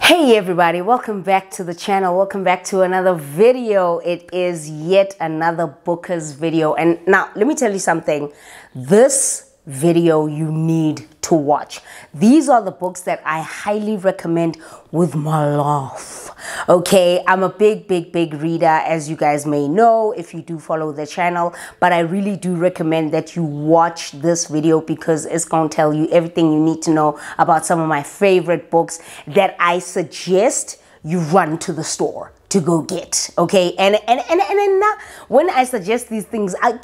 Hey everybody, welcome back to the channel. Welcome back to another video. It is yet another Booker's video. And now let me tell you something. This video you need to watch. These are the books that I highly recommend with my love. Okay, I'm a big reader, as you guys may know if you do follow the channel, but I really do recommend that you watch this video because it's going to tell you everything you need to know about some of my favorite books that I suggest you run to the store to go get. Okay, and now when I suggest these things, when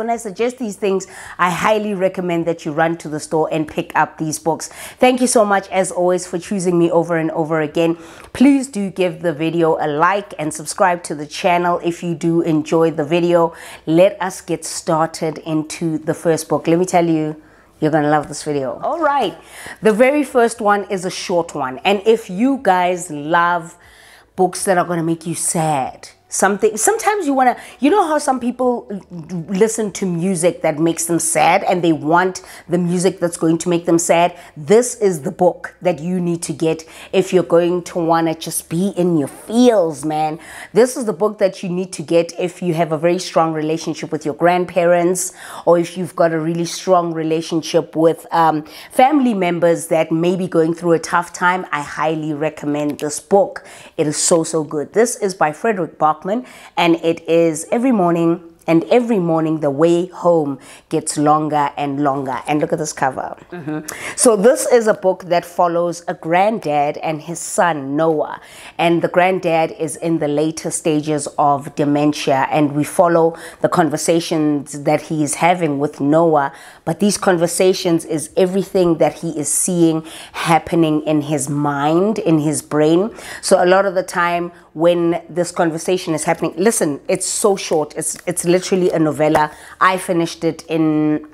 I suggest these things, I highly recommend that you run to the store and pick up these books. Thank you so much as always for choosing me over and over again. Please do give the video a like and subscribe to the channel if you do enjoy the video. Let us get started into the first book. Let me tell you, you're gonna love this video. All right, the very first one is a short one, and if you guys love books that are gonna make you sad, sometimes you wanna, you know how some people listen to music that makes them sad and they want the music that's going to make them sad? This is the book that you need to get if you're going to wanna just be in your feels, man. This is the book that you need to get if you have a very strong relationship with your grandparents, or if you've got a really strong relationship with family members that may be going through a tough time. I highly recommend this book. It is so good. This is by Frederick Bachman, and it is every morning the way home gets longer and longer. And look at this cover. So this is a book that follows a granddad and his son Noah, and the granddad is in the later stages of dementia, and we follow the conversations that he is having with Noah. But these conversations is everything that he is seeing happening in his mind, in his brain. So a lot of the time when this conversation is happening, listen, it's so short. It's literally a novella. I finished it in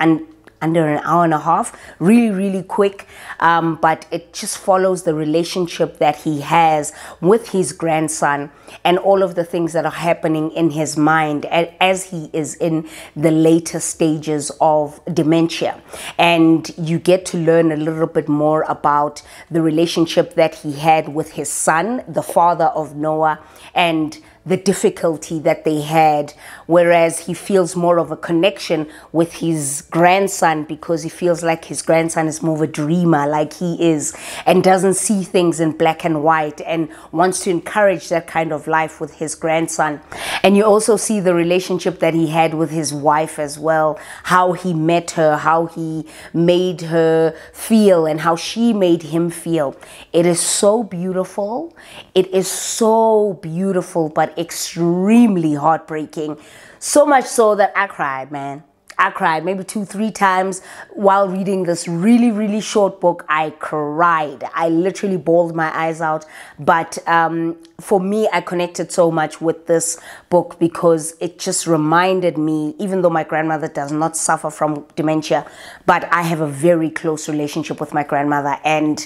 under an hour and a half, really quick, but it just follows the relationship that he has with his grandson and all of the things that are happening in his mind as he is in the later stages of dementia. And you get to learn a little bit more about the relationship that he had with his son, the father of Noah, and the difficulty that they had, whereas he feels more of a connection with his grandson because he feels like his grandson is more of a dreamer like he is, and doesn't see things in black and white, and wants to encourage that kind of life with his grandson. And you also see the relationship that he had with his wife as well, how he met her, how he made her feel, and how she made him feel. It is so beautiful. It is so beautiful, but extremely heartbreaking. So much so that I cried, man. I cried maybe 2-3 times while reading this really short book. I cried. I literally bawled my eyes out. But for me, I connected so much with this book because it just reminded me, even though my grandmother does not suffer from dementia, but I have a very close relationship with my grandmother, and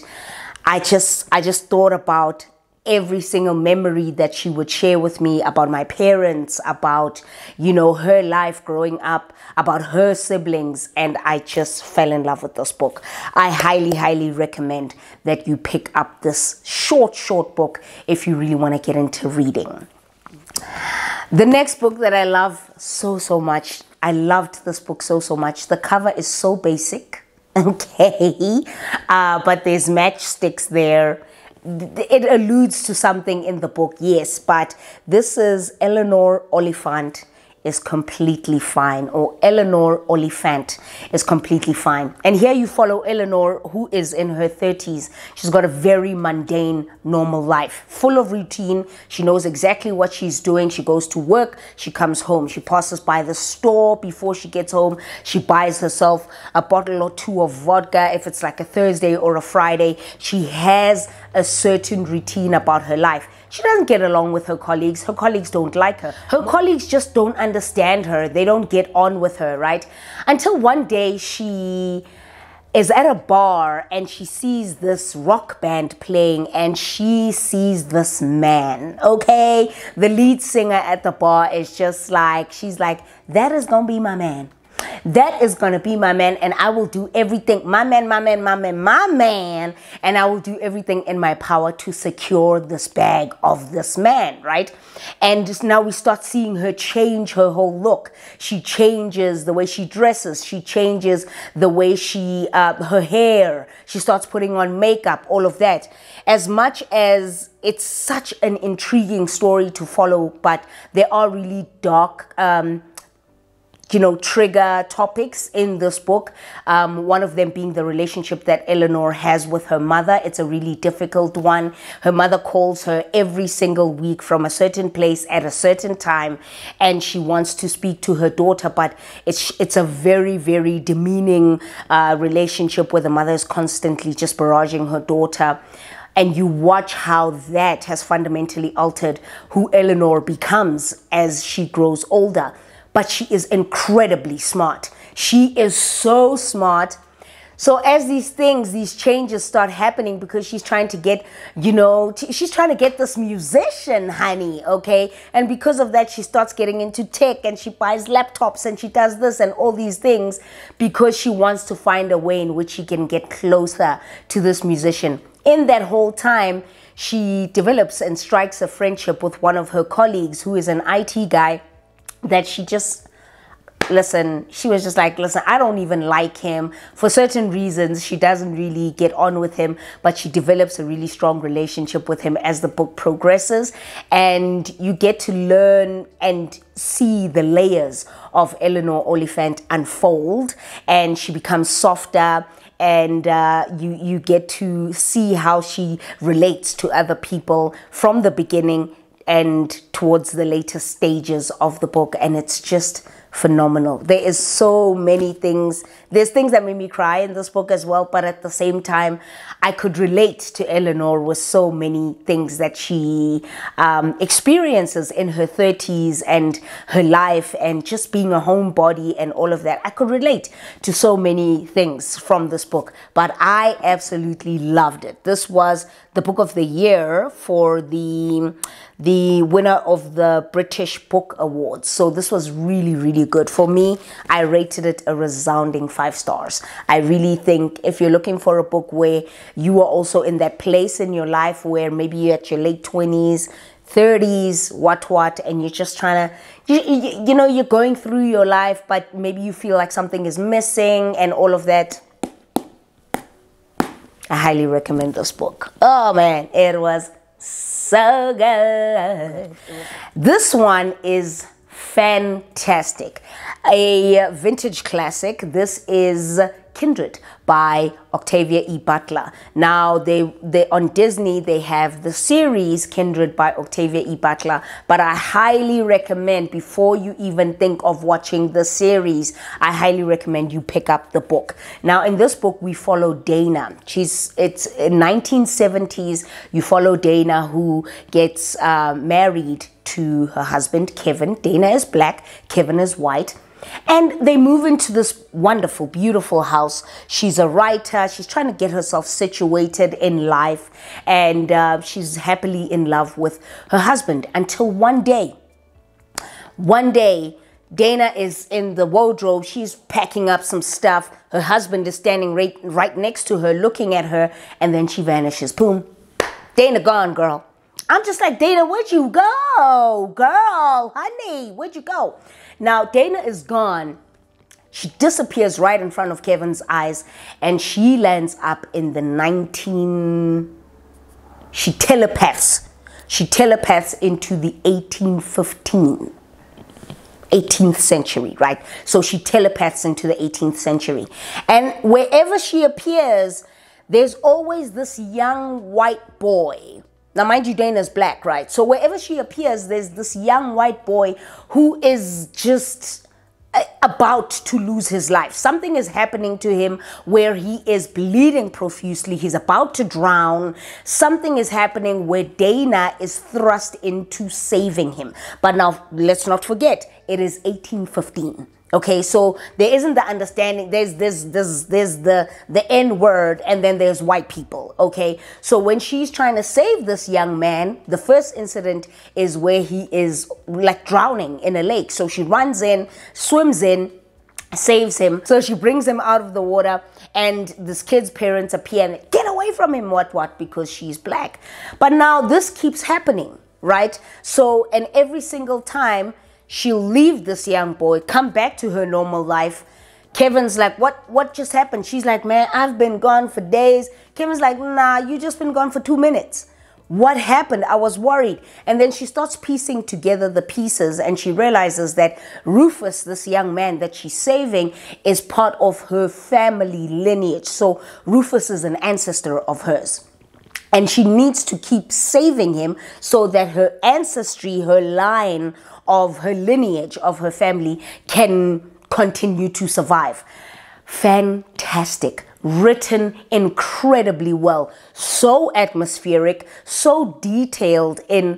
I just thought about every single memory that she would share with me about my parents, about, you know, her life growing up, about her siblings, and I just fell in love with this book. I highly recommend that you pick up this short book if you really want to get into reading. The next book that I love so much, I loved this book so much. The cover is so basic, okay, but there's matchsticks there. It alludes to something in the book, yes, but this is Elanor Oliphant is completely fine, or Elanor Oliphant is completely fine. And here you follow Elanor, who is in her 30s. She's got a very mundane, normal life, full of routine. She knows exactly what she's doing. She goes to work, she comes home, she passes by the store before she gets home. She buys herself a bottle or two of vodka if it's like a Thursday or a Friday. She has a certain routine about her life. She doesn't get along with her colleagues. Her colleagues don't like her. Her colleagues just don't understand her. They don't get on with her, right? Until one day she is at a bar and she sees this rock band playing, and she sees this man, okay? The lead singer at the bar is just like, she's like, that is gonna be my man. That is going to be my man, and I will do everything, my man, and I will do everything in my power to secure this bag of this man, right? And just now we start seeing her change her whole look. She changes the way she dresses. She changes the way she, her hair. She starts putting on makeup, all of that. As much as it's such an intriguing story to follow, but there are really dark, trigger topics in this book. One of them being the relationship that Elanor has with her mother. It's a really difficult one. Her mother calls her every single week from a certain place at a certain time, and she wants to speak to her daughter, but it's a very, very demeaning relationship where the mother is constantly just barraging her daughter. And you watch how that has fundamentally altered who Elanor becomes as she grows older. But she is incredibly smart. She is so smart. So as these changes start happening, because she's trying to get, she's trying to get this musician, honey, okay? And because of that, she starts getting into tech, and she buys laptops, and she does this and all these things because she wants to find a way in which she can get closer to this musician. In that whole time, she develops and strikes a friendship with one of her colleagues who is an IT guy that she was just like, listen, I don't even like him. For certain reasons, she doesn't really get on with him, but she develops a really strong relationship with him as the book progresses. And you get to learn and see the layers of Elanor Oliphant unfold, and she becomes softer. And you get to see how she relates to other people from the beginning and towards the later stages of the book. And it's just phenomenal. There is so many things. There's things that made me cry in this book as well, but at the same time, I could relate to Elanor with so many things that she experiences in her 30s and her life, and just being a homebody and all of that. I could relate to so many things from this book, but I absolutely loved it. This was the book of the year for the winner of the British Book Awards. So this was really, really good. For me, I rated it a resounding 5 stars. I really think if you're looking for a book where you are also in that place in your life where maybe you're at your late 20s, 30s, what, and you're just trying to, you're going through your life, but maybe you feel like something is missing and all of that, I highly recommend this book. Oh man, it was so good. This one is fantastic. A vintage classic. This is Kindred by Octavia E. Butler. Now, they on Disney, they have the series Kindred by Octavia E. Butler, but I highly recommend, before you even think of watching the series, I highly recommend you pick up the book. Now, in this book, we follow Dana. It's in 1970s. You follow Dana, who gets married to her husband, Kevin. Dana is black, Kevin is white. And they move into this wonderful, beautiful house. She's a writer. She's trying to get herself situated in life. And she's happily in love with her husband until one day, Dana is in the wardrobe. She's packing up some stuff. Her husband is standing right next to her, looking at her. And then she vanishes. Boom. Dana gone, girl. I'm just like, Dana, where'd you go? Girl, honey, where'd you go? Now, Dana is gone. She disappears right in front of Kevin's eyes, and she lands up in the she telepaths into the 18th century, right? So she telepaths into the 18th century. And wherever she appears, there's always this young white boy. Now, mind you, Dana's black, right? So wherever she appears, there's this young white boy who is just about to lose his life. Something is happening to him where he is bleeding profusely. He's about to drown. Something is happening where Dana is thrust into saving him. But now, let's not forget, it is 1815. Okay, so there isn't the understanding. There's the N word, and then there's white people. Okay, so when she's trying to save this young man, the first incident is where he is like drowning in a lake. So she runs in, swims in, saves him. So she brings him out of the water, and this kid's parents appear and get away from him, what, because she's black. But now this keeps happening, right? So, and every single time she'll leave this young boy, come back to her normal life. Kevin's like, what just happened? She's like, man, I've been gone for days. Kevin's like, nah, you just been gone for 2 minutes. What happened? I was worried. And then she starts piecing together the pieces, and she realizes that Rufus, this young man that she's saving, is part of her family lineage. So Rufus is an ancestor of hers. And she needs to keep saving him so that her ancestry, her line of her lineage, of her family, can continue to survive. Fantastic. Written incredibly well, so atmospheric, so detailed in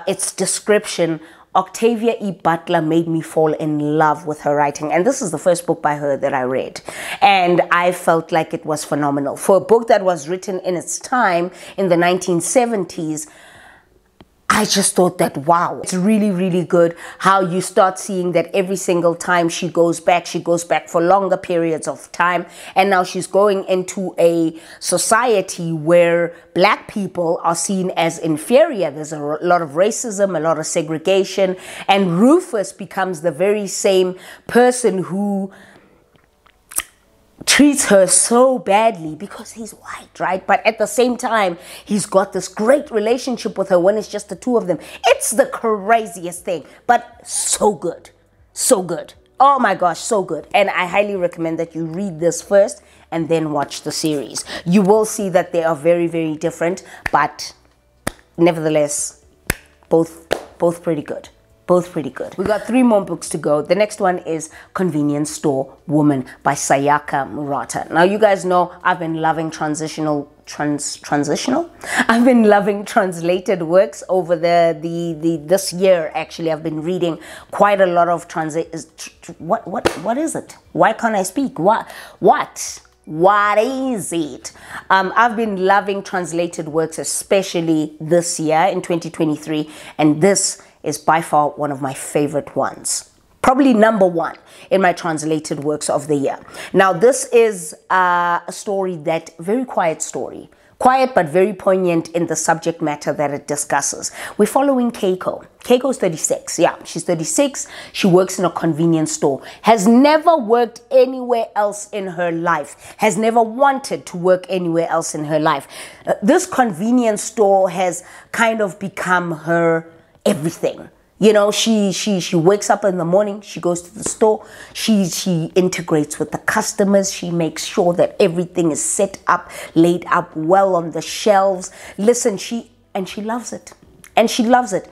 its description. Octavia E. Butler made me fall in love with her writing, and this is the first book by her that I read, and I felt like it was phenomenal. For a book that was written in its time, in the 1970s, I just thought that, wow, it's really, really good how you start seeing that every single time she goes back for longer periods of time. And now she's going into a society where black people are seen as inferior. There's a lot of racism, a lot of segregation. And Rufus becomes the very same person who treats her so badly because he's white, right? But at the same time, he's got this great relationship with her when it's just the two of them. It's the craziest thing, but so good. So good. Oh my gosh, so good. And I highly recommend that you read this first and then watch the series. You will see that they are very, very different, but nevertheless, both pretty good. Both pretty good. We got 3 more books to go. The next one is Convenience Store Woman by Sayaka Murata. Now, you guys know I've been loving transitional. I've been loving translated works over this year. Actually, I've been reading quite a lot of what is it? Why can't I speak? What is it? I've been loving translated works, especially this year in 2023, and this is by far one of my favorite ones. Probably number 1 in my translated works of the year. Now, this is a story very quiet story. Quiet but very poignant in the subject matter that it discusses. We're following Keiko. Keiko's 36. Yeah, she's 36. She works in a convenience store. Has never worked anywhere else in her life. Has never wanted to work anywhere else in her life. This convenience store has kind of become her everything. You know, she wakes up in the morning, she goes to the store, she integrates with the customers, she makes sure that everything is set up, laid up well on the shelves. Listen, she loves it. And she loves it.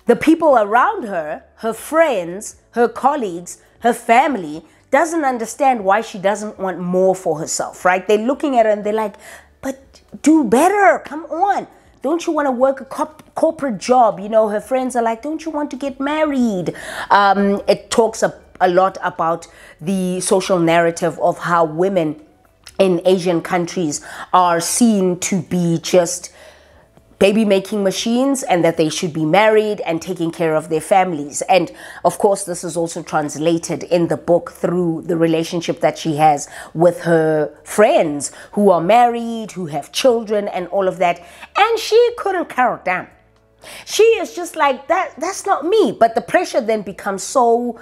The people around her, her friends, her colleagues, her family, doesn't understand why she doesn't want more for herself, right? They're looking at her and they're like, but do better, come on. Don't you want to work a corporate job? You know, her friends are like, don't you want to get married? It talks a lot about the social narrative of how women in Asian countries are seen to be just baby-making machines, and that they should be married and taking care of their families. And of course, this is also translated in the book through the relationship that she has with her friends who are married, who have children and all of that. And she couldn't care a damn. She is just like, that's not me. But the pressure then becomes so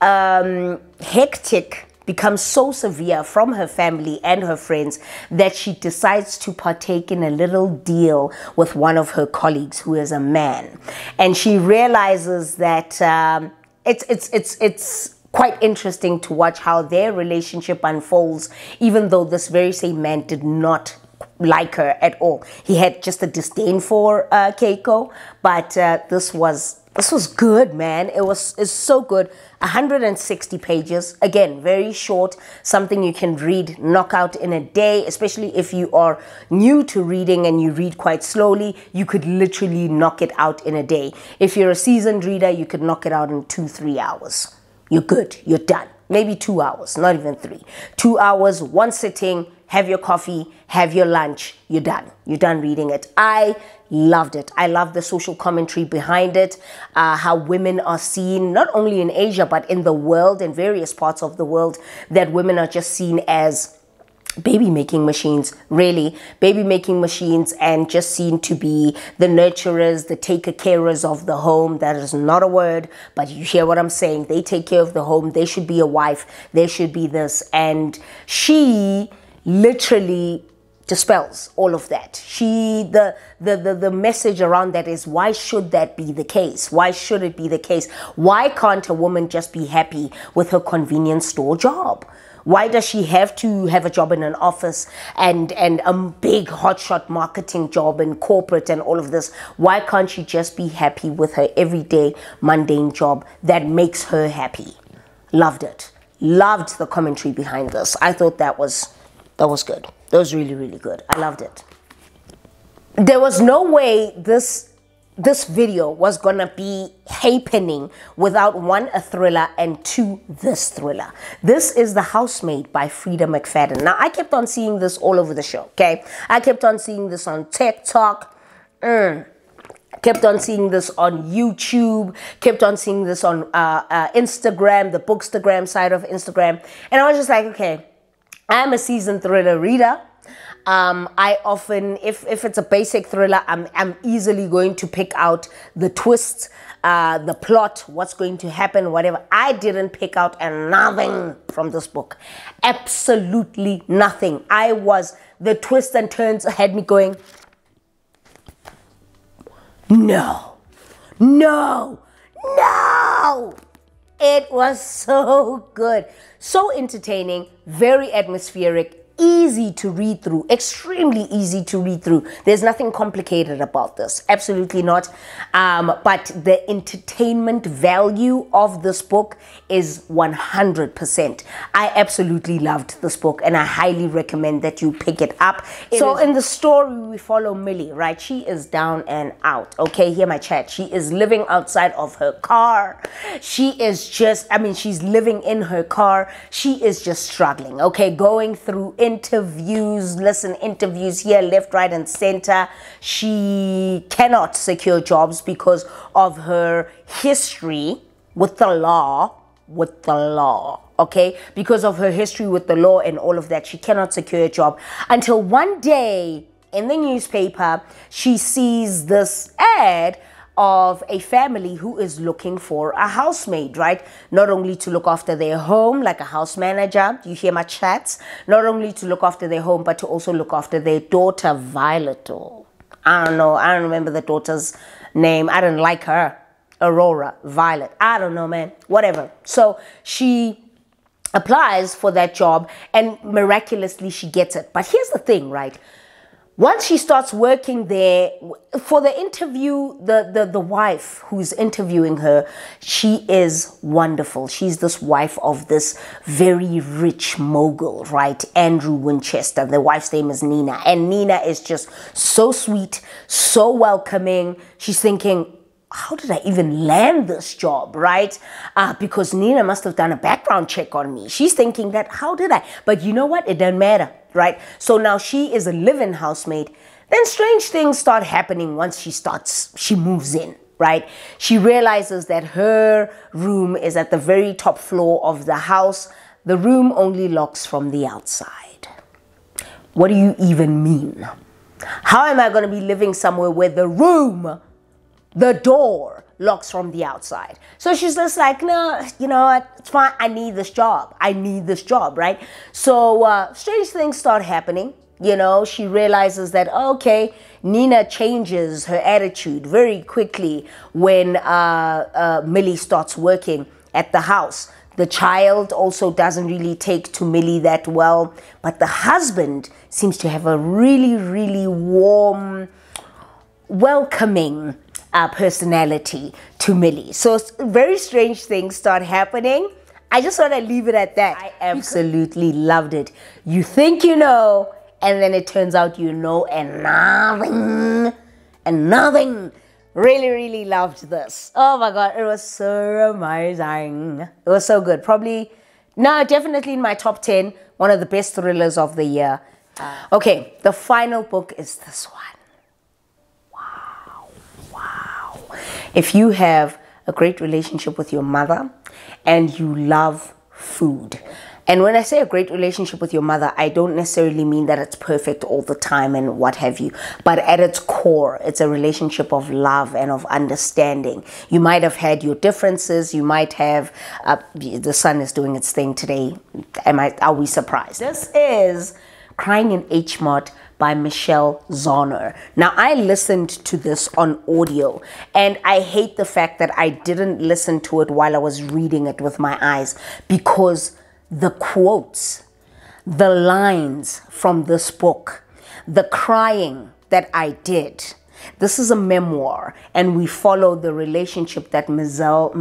hectic, becomes so severe from her family and her friends that she decides to partake in a little deal with one of her colleagues who is a man. And she realizes that it's quite interesting to watch how their relationship unfolds, even though this very same man did not like her at all. He had just a disdain for Keiko, but this was good, man. It's so good. 160 pages. Again, very short. Something you can read, knock out in a day, especially if you are new to reading and you read quite slowly. You could literally knock it out in a day. If you're a seasoned reader, you could knock it out in 2-3 hours. You're good. You're done. Maybe 2 hours, not even 3. 2 hours, one sitting, have your coffee, have your lunch, you're done. You're done reading it. I loved it. I love the social commentary behind it, how women are seen, not only in Asia, but in the world, in various parts of the world, that women are just seen as baby making machines, really, baby making machines, and just seen to be the nurturers, the taker carers of the home. That is not a word, but you hear what I'm saying. They take care of the home. They should be a wife. They should be this. And she literally dispels all of that. The message around that is, why should that be the case? Why should it be the case? Why can't a woman just be happy with her convenience store job? Why does she have to have a job in an office and a big hotshot marketing job in corporate and all of this? Why can't she just be happy with her everyday mundane job that makes her happy? Loved it. Loved the commentary behind this. I thought that was good. That was really, really good. I loved it. There was no way this video was gonna be happening without, one, a thriller, and two, this thriller. This is The Housemate by Frida McFadden. Now, I kept on seeing this all over the show, okay? I kept on seeing this on TikTok, kept on seeing this on YouTube, kept on seeing this on Instagram, the Bookstagram side of Instagram, and I was just like, okay, I'm a seasoned thriller reader. I often, if it's a basic thriller, I'm easily going to pick out the twists, the plot, what's going to happen, whatever. I didn't pick out nothing from this book. Absolutely nothing. The twists and turns had me going, no. It was so good, so entertaining, very atmospheric, easy to read through, extremely easy to read through. There's nothing complicated about this, absolutely not. But the entertainment value of this book is 100%. I absolutely loved this book, and I highly recommend that you pick it up. So in the story, we follow Millie, right? She is down and out. Okay, hear my chat. She is living outside of her car. She is just, she's living in her car. She is just struggling, okay, going through interviews here, left, right, and center. She cannot secure jobs because of her history with the law, okay? Because of her history with the law and all of that, she cannot secure a job until one day in the newspaper, she sees this ad of a family who is looking for a housemaid, right? Not only to look after their home, like a house manager, you hear my chats, not only to look after their home, but to also look after their daughter, Violet. I don't know, I don't remember the daughter's name. I didn't like her. Aurora, Violet, I don't know, man, whatever. So she applies for that job and miraculously she gets it. But here's the thing, right? Once she starts working there, for the interview, the wife who's interviewing her, she is wonderful. She's this wife of this very rich mogul, right? Andrew Winchester. The wife's name is Nina. And Nina is just so sweet, so welcoming. She's thinking, how did I even land this job, right? Because Nina must have done a background check on me. She's thinking that, how did I? But you know what? It doesn't matter, right? So now she is a live-in housemaid. Then strange things start happening once she moves in, right? She realizes that her room is at the very top floor of the house. The room only locks from the outside. What do you even mean? How am I going to be living somewhere where the door locks from the outside? So she's just like, no, you know what, it's fine. I need this job, right? So strange things start happening. You know, she realizes that, okay, Nina changes her attitude very quickly when Millie starts working at the house. The child also doesn't really take to Millie that well, but the husband seems to have a really, really warm, welcoming personality to Millie. So very strange things start happening. I just want to leave it at that. I absolutely loved it. You think you know, and then it turns out you know and nothing. Really, really loved this. Oh my God, it was so amazing. It was so good. Definitely in my top 10, one of the best thrillers of the year. Okay, the final book is this one. Wow. If you have a great relationship with your mother and you love food, and when I say a great relationship with your mother, I don't necessarily mean that it's perfect all the time and what have you, but at its core, it's a relationship of love and of understanding. You might have had your differences. You might have, the sun is doing its thing today. Are we surprised? This is Crying in H Mart by Michelle Zauner. Now, I listened to this on audio, and I hate the fact that I didn't listen to it while I was reading it with my eyes, because the quotes, the lines from this book, the crying that I did. This is a memoir, and we follow the relationship that Michelle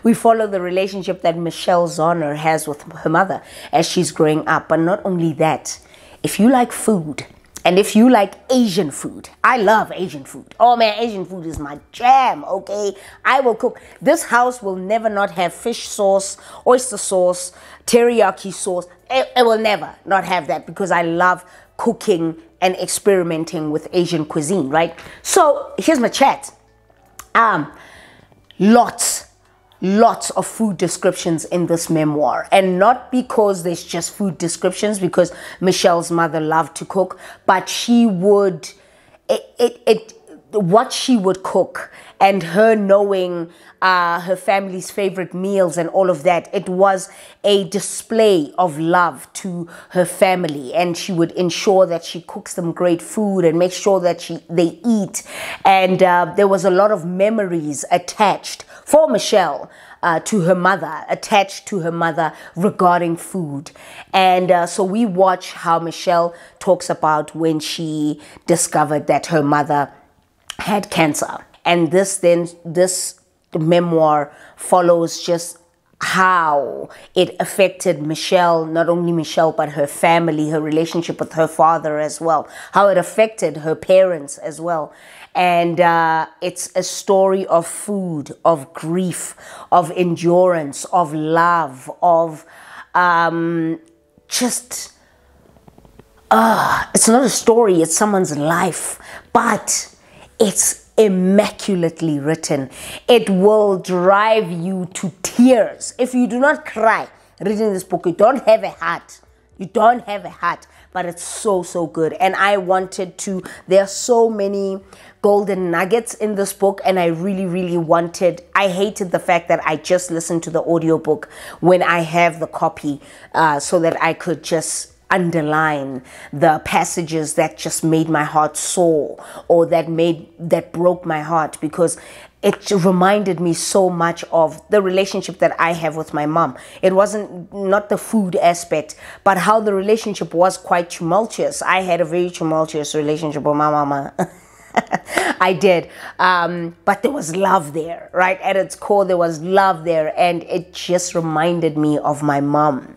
we follow the relationship that Michelle Zauner has with her mother as she's growing up. But not only that, if you like food, and if you like Asian food, I love Asian food. Oh man, Asian food is my jam, okay? I will cook. This house will never not have fish sauce, oyster sauce, teriyaki sauce. It will never not have that, because I love cooking and experimenting with Asian cuisine, right? So here's my chat. Lots of food descriptions in this memoir, and not because there's just food descriptions, because Michelle's mother loved to cook, but she would, what she would cook, and her knowing her family's favorite meals and all of that. It was a display of love to her family, and she would ensure that she cooks them great food and make sure that they eat. And there was a lot of memories attached for Michelle to her mother, attached to her mother regarding food. And so we watch how Michelle talks about when she discovered that her mother had cancer. And this memoir follows just how it affected Michelle, not only Michelle, but her family, her relationship with her father as well, how it affected her parents as well. And it's a story of food, of grief, of endurance, of love, of it's not a story, it's someone's life, but it's immaculately written. It will drive you to tears. If you do not cry reading this book, you don't have a heart. You don't have a heart, but it's so good. And I wanted to, there are so many golden nuggets in this book, and I really wanted, I hated the fact that I just listened to the audiobook when I have the copy, so that I could just underline the passages that just made my heart sore, or that broke my heart, because it reminded me so much of the relationship that I have with my mom. It wasn't not the food aspect, but how the relationship was quite tumultuous. I had a very tumultuous relationship with my mama. I did, but there was love there, right? At its core, there was love there, and it just reminded me of my mom.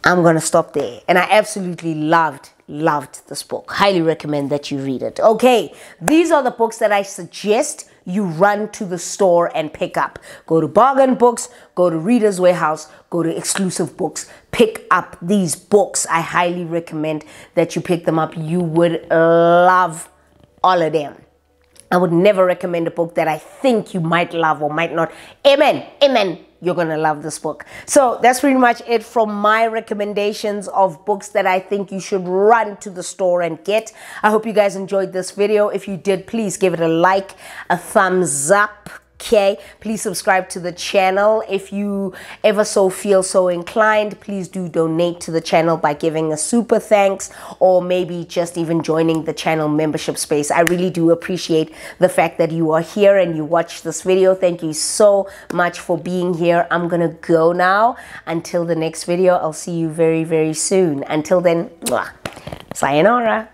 I'm going to stop there. And I absolutely loved this book. Highly recommend that you read it. Okay, these are the books that I suggest you run to the store and pick up. Go to Bargain Books, go to Reader's Warehouse, go to Exclusive Books. Pick up these books. I highly recommend that you pick them up. You would love all of them. I would never recommend a book that I think you might love or might not. Amen. Amen. You're going to love this book. So that's pretty much it from my recommendations of books that I think you should run to the store and get. I hope you guys enjoyed this video. If you did, please give it a like, a thumbs up. Okay, please subscribe to the channel. If you ever feel so inclined, please do donate to the channel by giving a super thanks, or maybe just even joining the channel membership space. I really do appreciate the fact that you are here and you watch this video. Thank you so much for being here. I'm gonna go now. Until the next video, I'll see you very soon. Until then, sayonara.